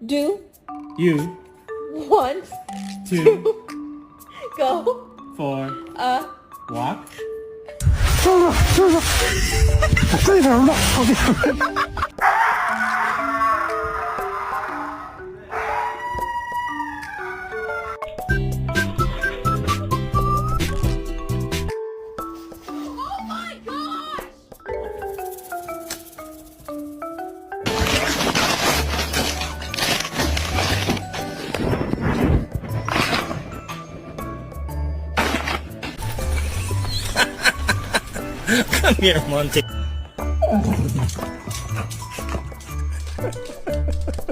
Do You want to go for walk. Come here, Monty.